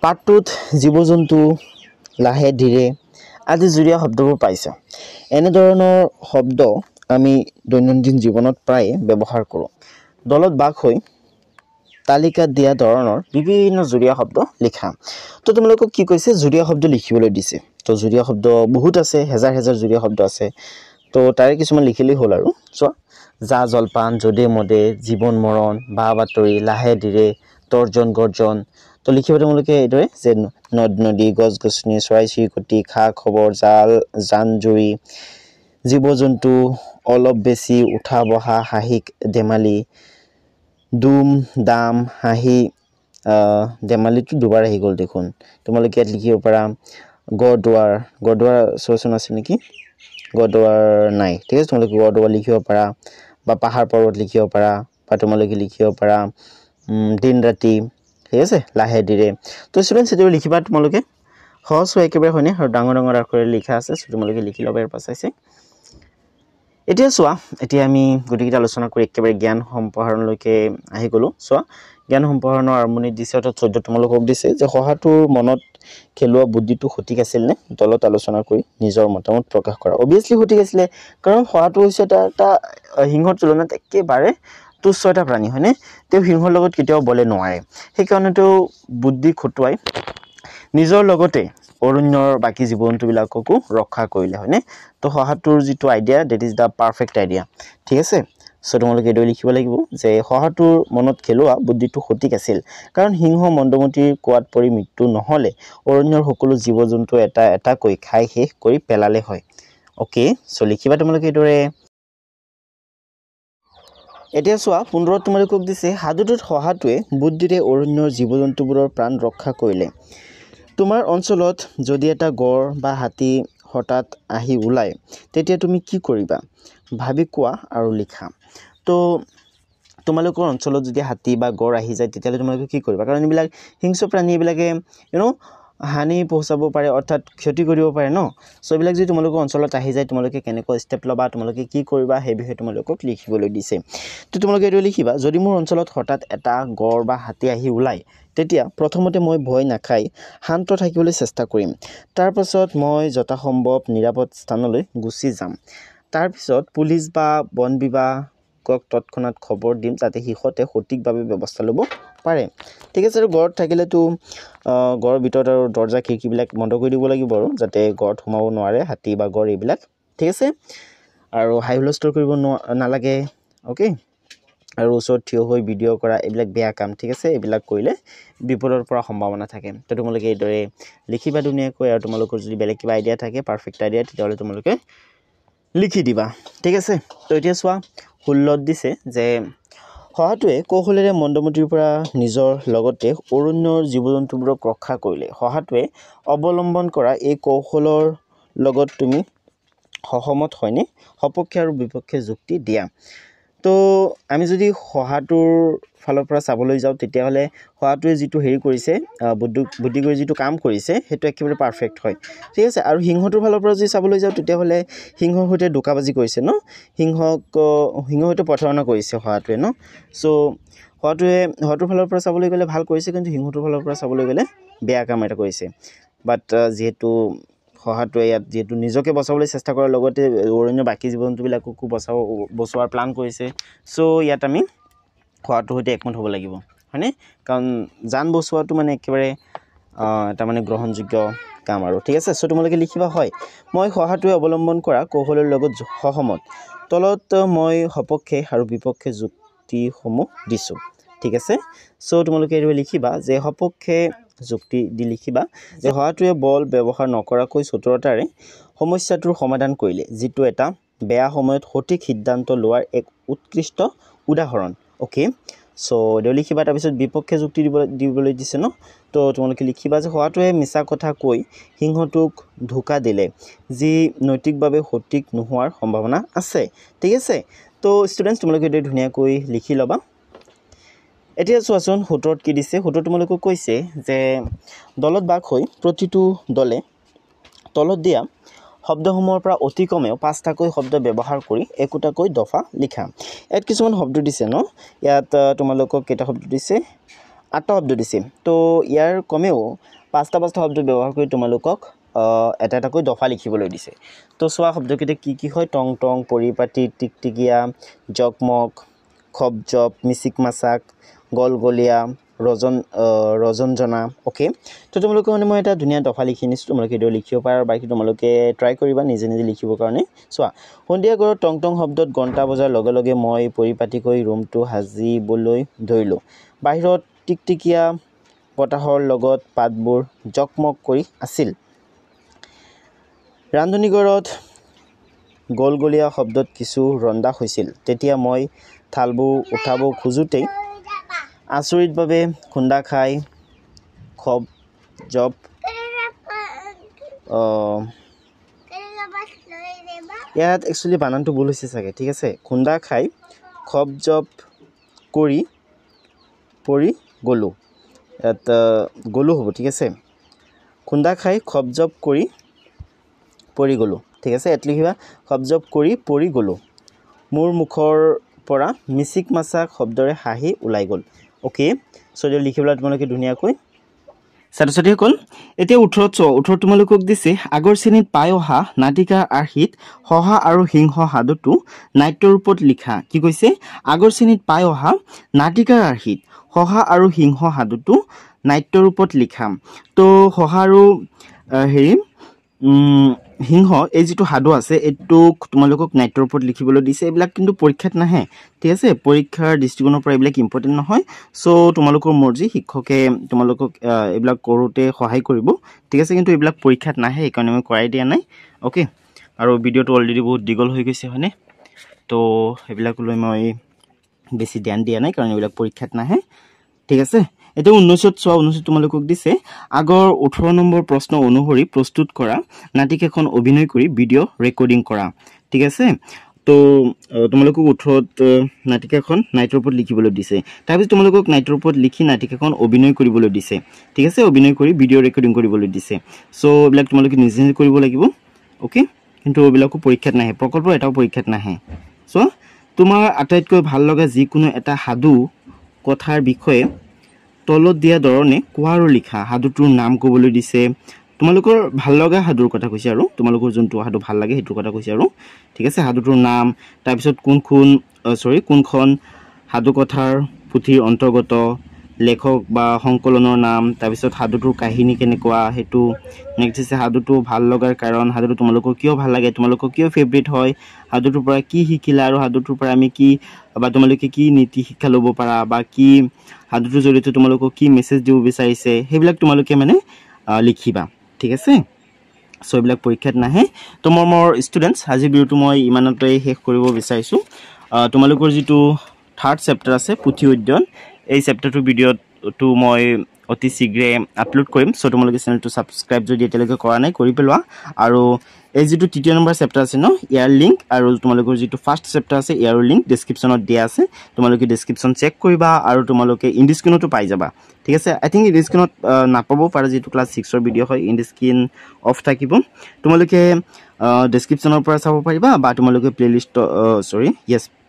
পাঠটোত জীৱ জন্তু লাহে ধীৰে আদি জুৰীয়া শব্দবোৰ পাইছা এনেধৰণৰ শব্দ আমি দৈনন্দিন জীৱনত প্ৰায় ব্যৱহাৰ কৰোঁ দলত বাক হৈ তালিকাত দিয়া ধৰণৰ বিভিন্ন জুৰীয়া শব্দ লিখা তো তোমালোকক কি কৈছে জুৰীয়া শব্দ লিখিবলৈ দিছে তো জুৰীয়া শব্দ বহুত আছে হেজাৰ হেজাৰ জুৰীয়া শব্দ আছে তো তাৰে কিছুমান লিখিলেই হ'ল আৰু চোৱা যা জলপান যদে মদে জীৱন মৰণ বা বাতৰি লাহে ধীৰে তৰ্জন গৰ্জন তো লিখিব তোমালোকে এইদৰে যে নদ নদী গছ গছনি চৰাই চিৰিকটি খা খবৰ জাল জান জুৰি জীৱ জন্তু অলপ বেছি উঠা বহা হাঁহি ধেমালি দুম দাম হাঁহি ধেমালিটো দুবাৰ আহি গ'ল দেখোন তোমালোকে ইয়াত লিখিব পাৰা গড়দুৱাৰ চোৱাচোন আছে নেকি গড়দুৱাৰ নাই ঠিক আছে তোমালোকে গড়দুৱাৰ লিখিব পাৰা বা পাহাৰ পৰ্বত লিখিব পাৰা বা তোমালোকে লিখিব পাৰা দিন ৰাতি ঠিক আছে লাহে ধীৰে তো ষ্টুডেণ্টছ এইটো লিখিবা তোমালোকে সহজ হয় একেবাৰে হয়নে আৰু ডাঙৰ ডাঙৰ আখৰেৰে লিখা আছে তোমালোকে লিখি ল'বা ইয়াৰ পাছাইছে এতিয়া চোৱা এতিয়া আমি গোটেইকেইটা আলোচনা কৰি একেবাৰে জ্ঞান সম্প্ৰসাৰণলৈকে আহি গ'লোঁ চোৱা জ্ঞান সম্প্ৰসাৰণৰ আৰম্ভণি দিছে অৰ্থাৎ 14 তোমালোকক দিছে যে সহাটোৰ মনত খেলোৱা বুদ্ধিটো সঠিক আছিল নে দলত আলোচনা কৰি নিজৰ মতামত প্ৰকাশ কৰা অবভিয়াছলি সঠিক আছিলে কাৰণ সহাটো হৈছে এটা সিংহৰ তুলনাত একেবাৰে তুচ্ছ এটা প্ৰাণী হয়নে তেওঁ সিংহৰ লগত কেতিয়াও বলে নোৱাৰে সেইকাৰণে তেওঁ বুদ্ধি খটুৱাই নিজৰ লগতে অৰণ্যৰ বাকি জীৱ জন্তুবিলাককো ৰক্ষা কৰিলে হয়নে তো সহাটোৰ যিটো idea date is the perfect idea ঠিক আছে সো তোমালোকে এইদৰে লিখিব লাগিব যে সহাটোৰ মনত খেলোৱা বুদ্ধিটো সঠিক আছিল কাৰণ সিংহ মন্দমতীৰ কোৱাত পৰি মৃত্যু নহ'লে অৰণ্যৰ সকলো জীৱ জন্তু এটা এটাকৈ খাই শেষ কৰি পেলালে হয় ওকে সো লিখিবা তোমালোকে এইদৰে এতিয়া চোৱা 15 তোমালোকক দিছে সাধুটোত সহাটোৱে বুদ্ধিৰে অৰণ্যৰ জীৱ-জন্তুবোৰৰ প্ৰাণ ৰক্ষা কৰিলে তোমাৰ অঞ্চলত যদি এটা গড় বা হাতী হঠাৎ আহি ওলায় তেতিয়া তুমি কি কৰিবা ভাবি কোৱা আৰু লিখা তো তোমালোকৰ অঞ্চলত যদি হাতী বা গড় আহি যায় তেতিয়ালে তোমালোকে কি কৰিবা কাৰণ এইবিলাক হিংস্ৰ প্ৰাণী এইবিলাকে হানি পहुঁচাব পাৰে অৰ্থাৎ ক্ষতি কৰিব পাৰে ন সো এইবিলাক যদি তোমালোকৰ অঞ্চলত আহি যায় তোমালোকে কেনেকৈ ষ্টেপ লবা তোমালোকে কি কৰিবা সেই বিষয়ে তোমালোকক লিখিবলৈ দিছে তো তোমালোকে এইটো লিখিবা যদি মোৰ অঞ্চলত হঠাৎ এটা গড় বা হাতী আহি ওলায় তেতিয়া প্ৰথমতে মই ভয় নাখাই শান্ত থাকিবলৈ চেষ্টা কৰিম তাৰ পাছত মই যথাসম্ভৱ নিৰাপদ স্থানলৈ গুচি যাম তাৰ পিছত পুলিচ বা বন বিভাগক তৎক্ষণাত খবৰ দিম যাতে হিখতে সঠিকভাৱে ব্যৱস্থা ল'ব পাৰে ঠিক আছে আৰু গড় থাকিলেতো গড়ৰ ভিতৰত আৰু দৰ্জা খিৰিকীবিলাক বন্ধ কৰি দিব লাগিব আৰু যাতে গড় সোমাব নোৱাৰে হাতী বা গড় এইবিলাক ঠিক আছে আৰু হাই হুলস্থুল কৰিব নালাগে ওকে আৰু ওচৰত থিয় হৈ ভিডিঅ' কৰা এইবিলাক বেয়া কাম ঠিক আছে এইবিলাক কৰিলে বিপদৰ পৰা সম্ভাৱনা থাকে তো তোমালোকে এইদৰে লিখিবা ধুনীয়াকৈ আৰু তোমালোকৰ যদি বেলেগ কিবা আইডিয়া থাকে পাৰফেক্ট আইডিয়া তেতিয়াহ'লে তোমালোকে লিখি দিবা ঠিক আছে তো এতিয়া চোৱা 16 দিছে যে সহাটোৱে কৌশলেৰে মন্দমতিৰ পৰা নিজৰ লগতে অৰণ্যৰ জীৱ-জন্তুবোৰক ৰক্ষা কৰিলে সহাটোৱে অৱলম্বন কৰা এই কৌশলৰ লগত তুমি সহমত হয়নে সপক্ষে আৰু বিপক্ষে যুক্তি দিয়া তো আমি যদি সহাটোৰ ফালৰ পৰা চাবলৈ যাওঁ তেতিয়াহ'লে সহাটোৱে যিটো হেৰি কৰিছে বুদ্ধি কৰি যিটো কাম কৰিছে সেইটো একেবাৰে পাৰফেক্ট হয় ঠিক আছে আৰু সিংহটোৰ ফালৰ পৰা যদি চাবলৈ যাওঁ তেতিয়াহ'লে সিংহৰ সৈতে দোকাবাজি কৰিছে ন সিংহৰ সৈতে প্ৰতাৰণা কৰিছে সহাটোৱে ন সো সহাটোৰ ফালৰ পৰা চাবলৈ গ'লে ভাল কৰিছে কিন্তু সিংহটোৰ ফালৰ পৰা চাবলৈ গ'লে বেয়া কাম এটা কৰিছে বাট যিহেতু সহাটোৱে ইয়াত যেহেতু নিজকে বচাবলৈ চেষ্টা কৰাৰ লগতে অৰণ্যৰ বাকী জীৱ-জন্তুবিলাককো বচোৱাৰ প্লান কৰিছে সো ইয়াত আমি সহাটোৰ সৈতে একমত হ'ব লাগিব হয়নে কাৰণ জান বচোৱাটো মানে একেবাৰে এটা মানে গ্ৰহণযোগ্য কাম আৰু ঠিক আছে সো তোমালোকে লিখিবা হয় মই সহাটোৱে অৱলম্বন কৰা কৌশলৰ লগত সহমত তলত মই সপক্ষে আৰু বিপক্ষে যুক্তিসমূহ দিছোঁ ঠিক আছে সো তোমালোকে এইটো লিখিবা যে সপক্ষে যুক্তি দি লিখিবা যে সহাটোৱে বল ব্যৱহাৰ নকৰাকৈ চতুৰতাৰে সমস্যাটোৰ সমাধান কৰিলে যিটো এটা বেয়া সময়ত সঠিক সিদ্ধান্ত লোৱাৰ এক উৎকৃষ্ট উদাহৰণ ওকে সো এইটো লিখিবা তাৰপিছত বিপক্ষে যুক্তি দিবলৈ দিছে ন তো তোমালোকে লিখিবা যে সহাটোৱে মিছা কথা কৈ সিংহটোক ধোকা দিলে যি নৈতিকভাৱে সঠিক নোহোৱাৰ সম্ভাৱনা আছে ঠিক আছে তো ষ্টুডেণ্টছ তোমালোকে এইটো ধুনীয়াকৈ লিখি ল'বা এতিয়া চোৱাচোন 17ত কি দিছে 17 তোমালোকক কৈছে যে দলত ভাগ হৈ প্ৰতিটো দলে তলত দিয়া শব্দসমূহৰ পৰা অতি কমেও 5টাকৈ শব্দ ব্যৱহাৰ কৰি একোটাকৈ দফা লিখা ইয়াত কিছুমান শব্দ দিছে ন ইয়াত তোমালোকক কেইটা শব্দ দিছে 8টা শব্দ দিছে তো ইয়াৰ কমেও 5টা শব্দ ব্যৱহাৰ কৰি তোমালোকক এটাকৈ দফা লিখিবলৈ দিছে তো চোৱা শব্দকেইটা কি হয় টং টং পৰিপাটি টিকটিকিয়া জকমক খবজপ মিচিক মাছাক গলগলীয়া ৰজনজনা ওকে তো তোমালোকে মানে মই এটা ধুনীয়া দফা লিখি নিছোঁ তোমালোকে এইটো লিখিব পাৰা আৰু বাকী তোমালোকে ট্ৰাই কৰিবা নিজে লিখিবৰ কাৰণে চোৱা সন্ধিয়া ঘৰত টং টং শব্দত ঘণ্টা বজাৰ লগে লগে মই পৰিপাটিকৈ ৰুমটো সাজিবলৈ ধৰিলোঁ বাহিৰত টিকটিকিয়া বতাহৰ লগত পাতবোৰ জকমক কৰি আছিল ৰান্ধনীঘৰত গলগলীয়া শব্দত কিছু ৰন্ধা হৈছিল তেতিয়া মই থালবোৰ উঠাব খোজোতেই আচৰিতভাৱে খুন্দা খাই খব জব ইয়াত একচুৱেলি বানানটো ভুল হৈছে চাগে ঠিক আছে খুন্দা খাই খব জব কৰি পৰি গ'লোঁ ইয়াত গ'লোঁ হ'ব ঠিক আছে খুন্দা খাই খব জব কৰি পৰি গ'লোঁ ঠিক আছে ইয়াত লিখিবা খব জব কৰি পৰি গ'লোঁ মোৰ মুখৰ পৰা মিচিক মাছাক শব্দৰে হাঁহি ওলাই গ'ল ওকে সো লিখিবলৈ তোমালোকে ধুনীয়াকৈ ছাত্ৰ ছাত্ৰীসকল এতিয়া 18 তোমালোকক দিছে আগৰ শ্ৰেণীত পাই অহা নাটিকাৰ আৰ্হিত সহা আৰু সিংহ সাধুটো নাট্য ৰূপত লিখা কি কৈছে আগৰ শ্ৰেণীত পাই অহা নাটিকাৰ আৰ্হিত সহা আৰু সিংহ সাধুটো নাট্য ৰূপত লিখা তো সহা আৰু হেৰি সিংহ এই যেটো সাধু আছে এটোক তোমালোকক নাট্য ৰূপত লিখিবলৈ দিছে এইবিলাক কিন্তু পৰীক্ষাত নাহে ঠিক আছে পৰীক্ষাৰ দৃষ্টিকোণৰ পৰা এইবিলাক ইম্পৰ্টেন্ট নহয় সো তোমালোকৰ মৰ্জি শিক্ষকে তোমালোকক এইবিলাক কৰোতে সহায় কৰিব ঠিক আছে কিন্তু এইবিলাক পৰীক্ষাত নাহে এই কাৰণে মই কৰাই দিয়া নাই ওকে আৰু ভিডিঅ'টো অলৰেডি বহুত দীঘল হৈ গৈছে হয়নে তো এইবিলাকলৈ মই বেছি ধ্যান দিয়া নাই কাৰণ এইবিলাক পৰীক্ষাত নাহে ঠিক আছে এটা 19ত চোৱা 19 তোমালোকক দিছে আগৰ 18 নম্বৰ প্ৰশ্ন অনুসৰি প্ৰস্তুত কৰা নাটিকাখন অভিনয় কৰি ভিডিঅ' ৰেকৰ্ডিং কৰা ঠিক আছে তো তোমালোকক 18ত নাটিকাখন নাইটৰ ওপৰত লিখিবলৈ দিছে তাৰপিছত তোমালোকক নাইটৰ ওপৰত লিখি নাটিকাখন অভিনয় কৰিবলৈ দিছে ঠিক আছে অভিনয় কৰি ভিডিঅ' ৰেকৰ্ডিং কৰিবলৈ দিছে সো এইবিলাক তোমালোকে নিজে নিজে কৰিব লাগিব ওকে কিন্তু এইবিলাকো পৰীক্ষাত নাহে প্ৰকল্প এটাও পৰীক্ষাত নাহে সো তোমাৰ আটাইতকৈ ভাল লগা যিকোনো এটা সাধু কথাৰ বিষয়ে তলত দিয়া ধৰণে কোৱা আৰু লিখা সাধুটোৰ নাম ক'বলৈ দিছে তোমালোকৰ ভাল লগা সাধুৰ কথা কৈছে আৰু তোমালোকৰ যোনটো সাধু ভাল লাগে হেতুৰ কথা কৈছে আৰু ঠিক আছে সাধুটোৰ নাম তাৰ পিছত কোনখন সাধু কথাৰ পুথিৰ অন্তৰ্গত লেখক বা সংকলনৰ নাম তাৰ পিছত সাধুটোৰ কাহিনী কেনেকুৱা হেতু নেক্সট আছে সাধুটো ভাল লগাৰ কাৰণ সাধুটো তোমালোকৰ কিয় ভাল লাগে তোমালোকৰ কিয় ফেভাৰিট হয় সাধুটোৰ পৰা কি শিকিলা আৰু সাধুটোৰ পৰা আমি কি বা তোমালোকে কি নীতি শিক্ষা ল'ব পাৰা বা কি সাধুটোৰ জৰিয়তে তোমালোকক কি মেছেজ দিব বিচাৰিছে সেইবিলাক তোমালোকে মানে লিখিবা ঠিক আছে সো এইবিলাক পৰীক্ষাত নাহে তো মোৰ ষ্টুডেন্টস আজি ভিডিওটো মই ইমানতে শেষ কৰিব বিচাৰিছো তোমালোকৰ যেটো থাৰ্ড চেপ্টাৰ আছে পুথি অধ্যয়ন এই চেপ্টাৰটোৰ ভিডিওটো মই অতি শীঘ্ৰে আপলোড কৰিম সো তোমালোকে চেনেলটো সাবস্ক্ৰাইব যদি এতিয়ালৈকে কৰা নাই কৰি পেলোৱা আৰু এই যেটো তৃতীয় নম্বৰ চেপ্টাৰ আছে ন ইয়াৰ লিংক আৰু তোমালোকৰ যেটো ফাৰ্স্ট চেপ্টাৰ আছে ইয়াৰ লিংক ডেসক্ৰিপচনত দিয়া আছে তোমালোকে ডেসক্ৰিপচন চেক কৰিবা আৰু তোমালোকে ইন স্ক্ৰিনতো পাই যাবা ঠিক আছে আই থিংক ইন স্ক্ৰিনত নাপাব পাৰে যেটো ক্লাস 6 ৰ ভিডিও হয় ইন স্ক্ৰিন অফ থাকিব তোমালোকে ডেসক্ৰিপচনৰ পৰা চাব পাৰিবা বা তোমালোকে প্লেলিষ্ট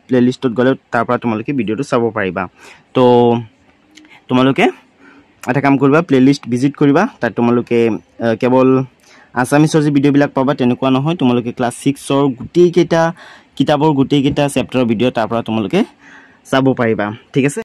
প্লেলিষ্টত গলে তাৰ পৰা তোমালোকে ভিডিওটো চাব পাৰিবা তো তোমালোকে এটা কাম কৰিবা প্লেলিষ্ট ভিজিট কৰিবা তাত তোমালোকে কেৱল আসামিছৰ যে ভিডিও বিলাক পাবা তেনেকুৱা নহয় তোমালোকে ক্লাস 6 ৰ গুটেই কেইটা কিতাপৰ গুটেই কেইটা চেপ্টাৰৰ ভিডিও তাৰ পৰা তোমালোকে চাব পাৰিবা ঠিক আছে